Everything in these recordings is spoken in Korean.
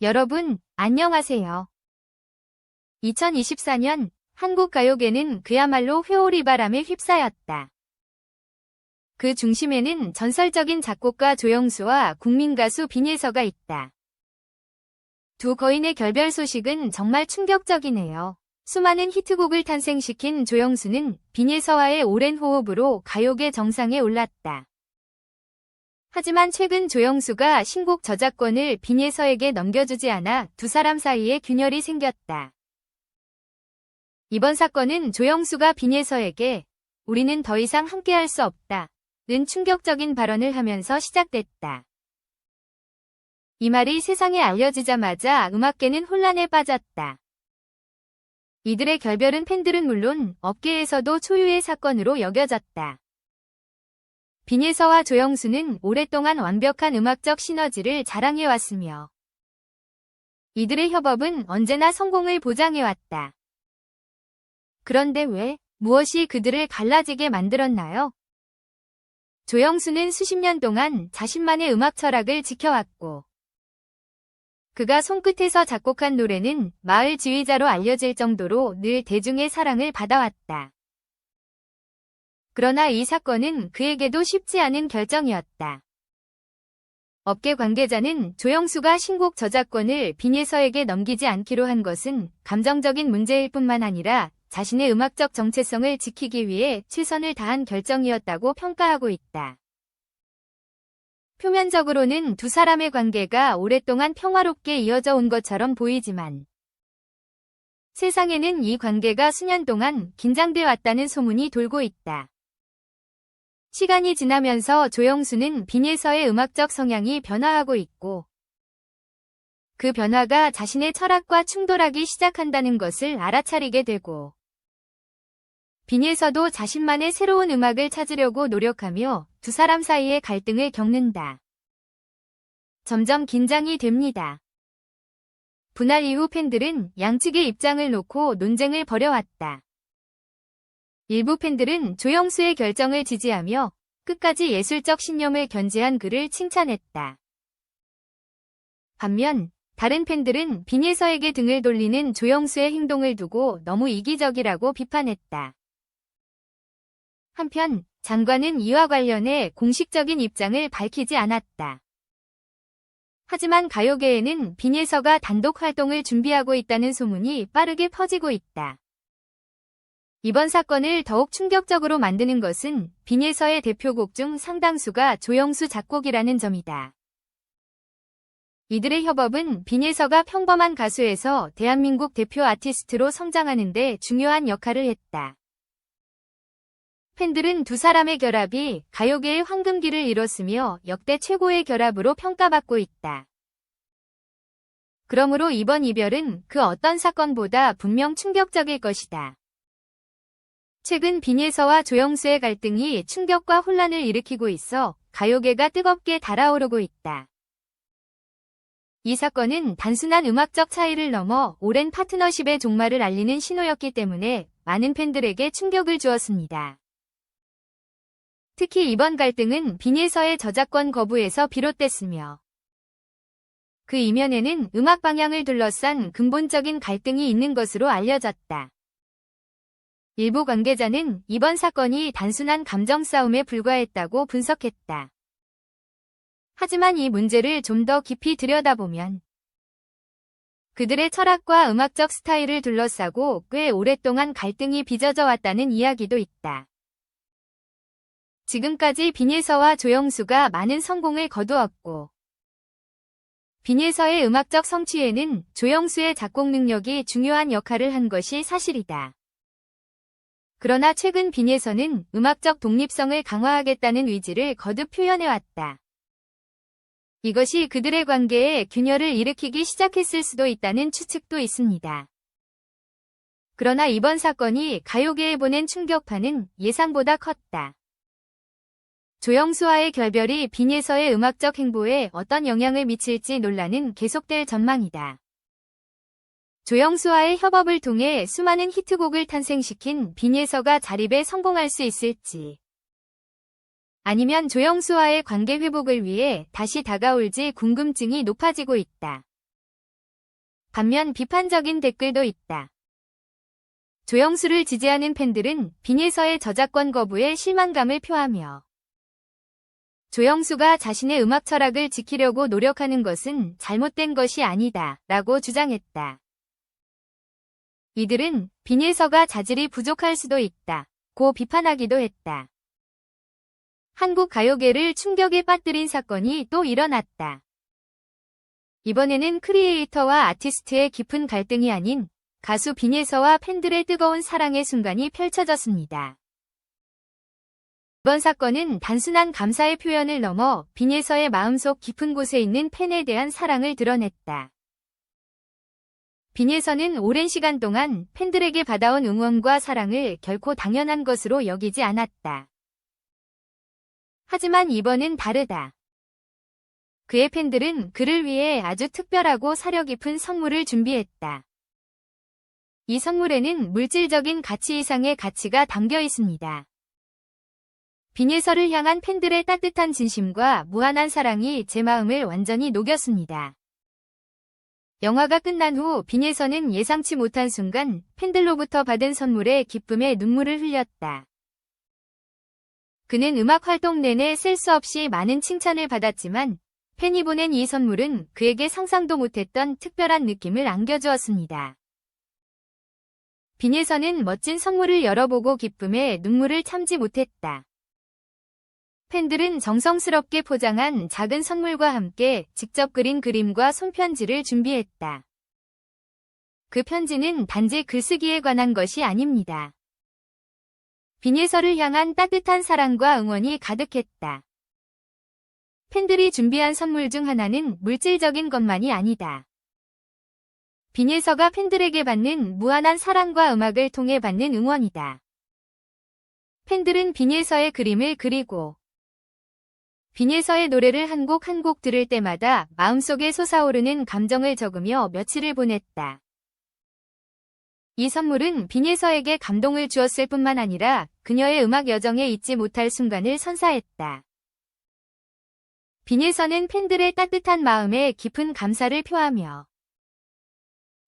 여러분, 안녕하세요. 2024년 한국 가요계는 그야말로 회오리바람에 휩싸였다. 그 중심에는 전설적인 작곡가 조영수와 국민가수 빈예서가 있다. 두 거인의 결별 소식은 정말 충격적이네요. 수많은 히트곡을 탄생시킨 조영수는 빈예서와의 오랜 호흡으로 가요계 정상에 올랐다. 하지만 최근 조영수가 신곡 저작권을 빈예서에게 넘겨주지 않아 두 사람 사이에 균열이 생겼다. 이번 사건은 조영수가 빈예서에게 "우리는 더 이상 함께할 수 없다" 는 충격적인 발언을 하면서 시작됐다. 이 말이 세상에 알려지자마자 음악계는 혼란에 빠졌다. 이들의 결별은 팬들은 물론 업계에서도 초유의 사건으로 여겨졌다. 빈예서와 조영수는 오랫동안 완벽한 음악적 시너지를 자랑해왔으며 이들의 협업은 언제나 성공을 보장해왔다. 그런데 왜, 무엇이 그들을 갈라지게 만들었나요? 조영수는 수십 년 동안 자신만의 음악 철학을 지켜왔고 그가 손끝에서 작곡한 노래는 마을 지휘자로 알려질 정도로 늘 대중의 사랑을 받아왔다. 그러나 이 사건은 그에게도 쉽지 않은 결정이었다. 업계 관계자는 조영수가 신곡 저작권을 빈예서에게 넘기지 않기로 한 것은 감정적인 문제일 뿐만 아니라 자신의 음악적 정체성을 지키기 위해 최선을 다한 결정이었다고 평가하고 있다. 표면적으로는 두 사람의 관계가 오랫동안 평화롭게 이어져 온 것처럼 보이지만 세상에는 이 관계가 수년 동안 긴장돼 왔다는 소문이 돌고 있다. 시간이 지나면서 조영수는 빈예서의 음악적 성향이 변화하고 있고 그 변화가 자신의 철학과 충돌하기 시작한다는 것을 알아차리게 되고 빈예서도 자신만의 새로운 음악을 찾으려고 노력하며 두 사람 사이의 갈등을 겪는다. 점점 긴장이 됩니다. 분할 이후 팬들은 양측의 입장을 놓고 논쟁을 벌여왔다. 일부 팬들은 조영수의 결정을 지지하며 끝까지 예술적 신념을 견지한 그를 칭찬했다. 반면 다른 팬들은 빈예서에게 등을 돌리는 조영수의 행동을 두고 너무 이기적이라고 비판했다. 한편 장관은 이와 관련해 공식적인 입장을 밝히지 않았다. 하지만 가요계에는 빈예서가 단독 활동을 준비하고 있다는 소문이 빠르게 퍼지고 있다. 이번 사건을 더욱 충격적으로 만드는 것은 빈예서의 대표곡 중 상당수가 조영수 작곡이라는 점이다. 이들의 협업은 빈예서가 평범한 가수에서 대한민국 대표 아티스트로 성장하는 데 중요한 역할을 했다. 팬들은 두 사람의 결합이 가요계의 황금기를 이뤘으며 역대 최고의 결합으로 평가받고 있다. 그러므로 이번 이별은 그 어떤 사건보다 분명 충격적일 것이다. 최근 빈예서와 조영수의 갈등이 충격과 혼란을 일으키고 있어 가요계가 뜨겁게 달아오르고 있다. 이 사건은 단순한 음악적 차이를 넘어 오랜 파트너십의 종말을 알리는 신호였기 때문에 많은 팬들에게 충격을 주었습니다. 특히 이번 갈등은 빈예서의 저작권 거부에서 비롯됐으며 그 이면에는 음악 방향을 둘러싼 근본적인 갈등이 있는 것으로 알려졌다. 일부 관계자는 이번 사건이 단순한 감정 싸움에 불과했다고 분석했다. 하지만 이 문제를 좀 더 깊이 들여다보면 그들의 철학과 음악적 스타일을 둘러싸고 꽤 오랫동안 갈등이 빚어져 왔다는 이야기도 있다. 지금까지 빈예서와 조영수가 많은 성공을 거두었고 빈예서의 음악적 성취에는 조영수의 작곡 능력이 중요한 역할을 한 것이 사실이다. 그러나 최근 빈예서는 음악적 독립성을 강화하겠다는 의지를 거듭 표현해왔다. 이것이 그들의 관계에 균열을 일으키기 시작했을 수도 있다는 추측도 있습니다. 그러나 이번 사건이 가요계에 보낸 충격파는 예상보다 컸다. 조영수와의 결별이 빈예서의 음악적 행보에 어떤 영향을 미칠지 논란은 계속될 전망이다. 조영수와의 협업을 통해 수많은 히트곡을 탄생시킨 빈예서가 자립에 성공할 수 있을지 아니면 조영수와의 관계 회복을 위해 다시 다가올지 궁금증이 높아지고 있다. 반면 비판적인 댓글도 있다. 조영수를 지지하는 팬들은 빈예서의 저작권 거부에 실망감을 표하며 조영수가 자신의 음악 철학을 지키려고 노력하는 것은 잘못된 것이 아니다 라고 주장했다. 이들은 빈예서가 자질이 부족할 수도 있다 고 비판하기도 했다. 한국 가요계를 충격에 빠뜨린 사건이 또 일어났다. 이번에는 크리에이터와 아티스트의 깊은 갈등이 아닌 가수 빈예서와 팬들의 뜨거운 사랑의 순간이 펼쳐졌습니다. 이번 사건은 단순한 감사의 표현을 넘어 빈예서의 마음속 깊은 곳에 있는 팬에 대한 사랑을 드러냈다. 빈예서는 오랜 시간 동안 팬들에게 받아온 응원과 사랑을 결코 당연한 것으로 여기지 않았다. 하지만 이번은 다르다. 그의 팬들은 그를 위해 아주 특별하고 사려 깊은 선물을 준비했다. 이 선물에는 물질적인 가치 이상의 가치가 담겨 있습니다. 빈예서를 향한 팬들의 따뜻한 진심과 무한한 사랑이 제 마음을 완전히 녹였습니다. 영화가 끝난 후 빈예서는 예상치 못한 순간 팬들로부터 받은 선물에 기쁨의 눈물을 흘렸다. 그는 음악 활동 내내 셀 수 없이 많은 칭찬을 받았지만 팬이 보낸 이 선물은 그에게 상상도 못했던 특별한 느낌을 안겨주었습니다. 빈예서는 멋진 선물을 열어보고 기쁨에 눈물을 참지 못했다. 팬들은 정성스럽게 포장한 작은 선물과 함께 직접 그린 그림과 손편지를 준비했다. 그 편지는 단지 글쓰기에 관한 것이 아닙니다. 빈예서를 향한 따뜻한 사랑과 응원이 가득했다. 팬들이 준비한 선물 중 하나는 물질적인 것만이 아니다. 빈예서가 팬들에게 받는 무한한 사랑과 음악을 통해 받는 응원이다. 팬들은 빈예서의 그림을 그리고 빈예서의 노래를 한 곡 한 곡 들을 때마다 마음속에 솟아오르는 감정을 적으며 며칠을 보냈다. 이 선물은 빈예서에게 감동을 주었을 뿐만 아니라 그녀의 음악 여정에 잊지 못할 순간을 선사했다. 빈예서는 팬들의 따뜻한 마음에 깊은 감사를 표하며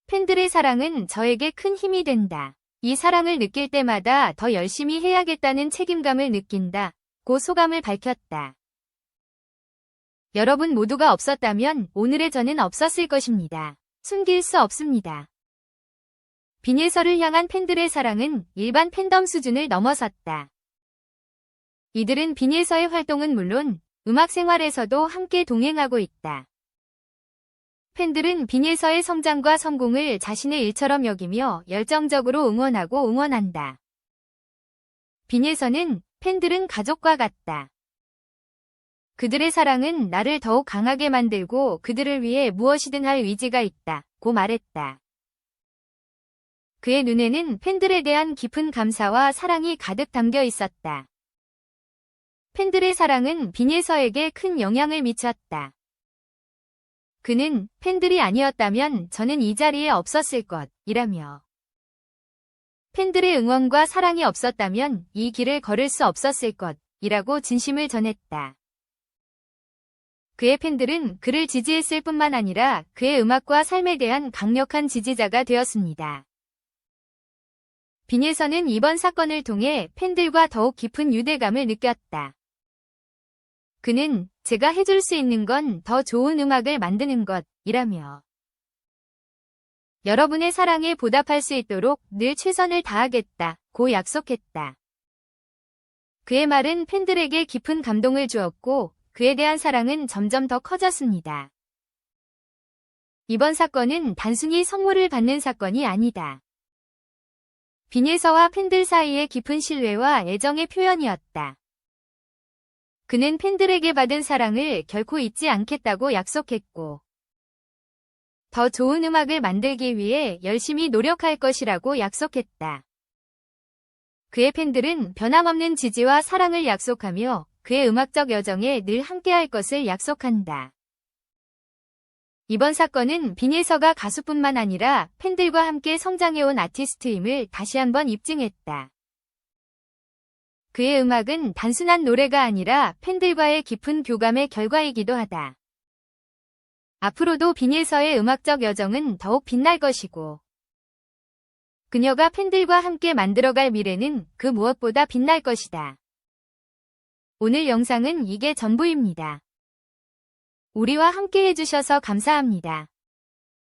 팬들의 사랑은 저에게 큰 힘이 된다. 이 사랑을 느낄 때마다 더 열심히 해야겠다는 책임감을 느낀다. 고 소감을 밝혔다. 여러분 모두가 없었다면 오늘의 저는 없었을 것입니다. 숨길 수 없습니다. 빈예서를 향한 팬들의 사랑은 일반 팬덤 수준을 넘어섰다. 이들은 빈예서의 활동은 물론 음악 생활에서도 함께 동행하고 있다. 팬들은 빈예서의 성장과 성공을 자신의 일처럼 여기며 열정적으로 응원한다. 빈예서는 팬들은 가족과 같다. 그들의 사랑은 나를 더욱 강하게 만들고 그들을 위해 무엇이든 할 의지가 있다. 고 말했다. 그의 눈에는 팬들에 대한 깊은 감사와 사랑이 가득 담겨 있었다. 팬들의 사랑은 빈예서에게 큰 영향을 미쳤다. 그는 팬들이 아니었다면 저는 이 자리에 없었을 것이라며 팬들의 응원과 사랑이 없었다면 이 길을 걸을 수 없었을 것이라고 진심을 전했다. 그의 팬들은 그를 지지했을 뿐만 아니라 그의 음악과 삶에 대한 강력한 지지자가 되었습니다. 빈예서는 이번 사건을 통해 팬들과 더욱 깊은 유대감을 느꼈다. 그는 제가 해줄 수 있는 건 더 좋은 음악을 만드는 것이라며 여러분의 사랑에 보답할 수 있도록 늘 최선을 다하겠다 고 약속했다. 그의 말은 팬들에게 깊은 감동을 주었고 그에 대한 사랑은 점점 더 커졌습니다. 이번 사건은 단순히 선물을 받는 사건이 아니다. 빈예서와 팬들 사이의 깊은 신뢰와 애정의 표현이었다. 그는 팬들에게 받은 사랑을 결코 잊지 않겠다고 약속했고 더 좋은 음악을 만들기 위해 열심히 노력할 것이라고 약속했다. 그의 팬들은 변함없는 지지와 사랑을 약속하며 그의 음악적 여정에 늘 함께할 것을 약속한다. 이번 사건은 빈예서가 가수뿐만 아니라 팬들과 함께 성장해온 아티스트임을 다시 한번 입증했다. 그의 음악은 단순한 노래가 아니라 팬들과의 깊은 교감의 결과이기도 하다. 앞으로도 빈일서의 음악적 여정은 더욱 빛날 것이고, 그녀가 팬들과 함께 만들어갈 미래는 그 무엇보다 빛날 것이다. 오늘 영상은 이게 전부입니다. 우리와 함께 해주셔서 감사합니다.